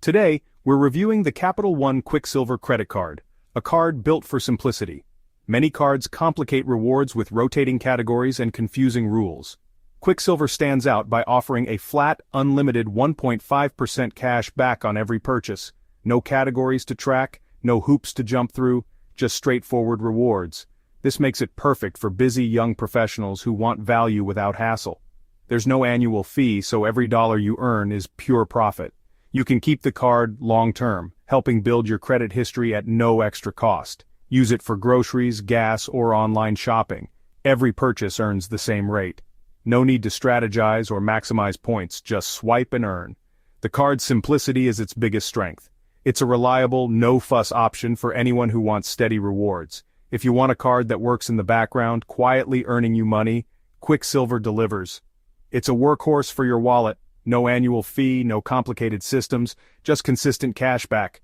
Today, we're reviewing the Capital One Quicksilver credit card, a card built for simplicity. Many cards complicate rewards with rotating categories and confusing rules. Quicksilver stands out by offering a flat, unlimited 1.5% cash back on every purchase. No categories to track, no hoops to jump through, just straightforward rewards. This makes it perfect for busy young professionals who want value without hassle. There's no annual fee, so every dollar you earn is pure profit. You can keep the card long-term, helping build your credit history at no extra cost. Use it for groceries, gas, or online shopping. Every purchase earns the same rate. No need to strategize or maximize points, just swipe and earn. The card's simplicity is its biggest strength. It's a reliable, no-fuss option for anyone who wants steady rewards. If you want a card that works in the background, quietly earning you money, Quicksilver delivers. It's a workhorse for your wallet. No annual fee, no complicated systems, just consistent cash back.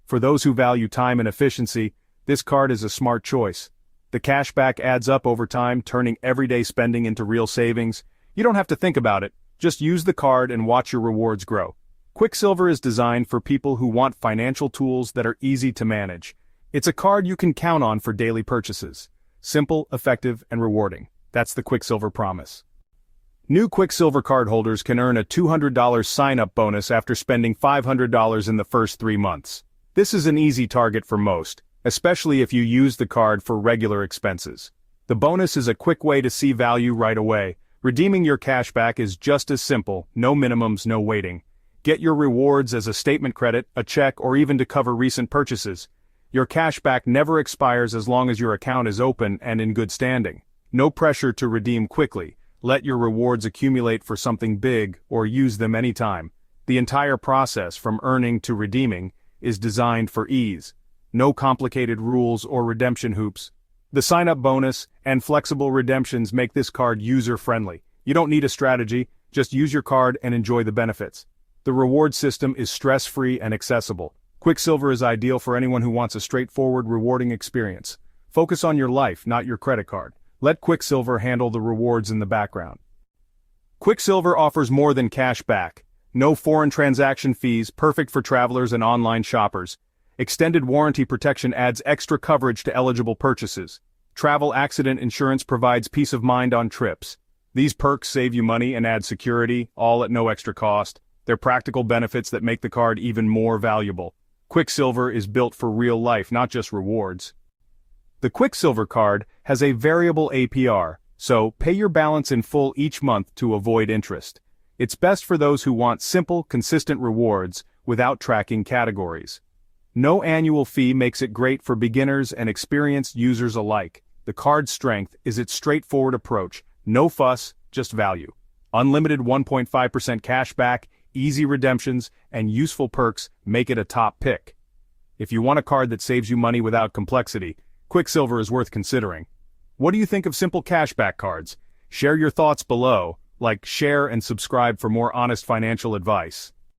For those who value time and efficiency, this card is a smart choice. The cashback adds up over time, turning everyday spending into real savings. You don't have to think about it, just use the card and watch your rewards grow. Quicksilver is designed for people who want financial tools that are easy to manage. It's a card you can count on for daily purchases. Simple, effective, and rewarding. That's the Quicksilver promise. New Quicksilver cardholders can earn a $200 sign-up bonus after spending $500 in the first 3 months. This is an easy target for most, especially if you use the card for regular expenses. The bonus is a quick way to see value right away. Redeeming your cashback is just as simple, no minimums, no waiting. Get your rewards as a statement credit, a check, or even to cover recent purchases. Your cashback never expires as long as your account is open and in good standing. No pressure to redeem quickly. Let your rewards accumulate for something big or use them anytime. The entire process, from earning to redeeming, is designed for ease. No complicated rules or redemption hoops. The sign-up bonus and flexible redemptions make this card user-friendly. You don't need a strategy, just use your card and enjoy the benefits. The reward system is stress-free and accessible. Quicksilver is ideal for anyone who wants a straightforward, rewarding experience. Focus on your life, not your credit card. Let Quicksilver handle the rewards in the background. Quicksilver offers more than cash back. No foreign transaction fees, perfect for travelers and online shoppers. Extended warranty protection adds extra coverage to eligible purchases. Travel accident insurance provides peace of mind on trips. These perks save you money and add security, all at no extra cost. They're practical benefits that make the card even more valuable. Quicksilver is built for real life, not just rewards. The Quicksilver card has a variable APR, so pay your balance in full each month to avoid interest. It's best for those who want simple, consistent rewards without tracking categories. No annual fee makes it great for beginners and experienced users alike. The card's strength is its straightforward approach, no fuss, just value. Unlimited 1.5% cash back, easy redemptions, and useful perks make it a top pick. If you want a card that saves you money without complexity, Quicksilver is worth considering. What do you think of simple cashback cards? Share your thoughts below, like, share and subscribe for more honest financial advice.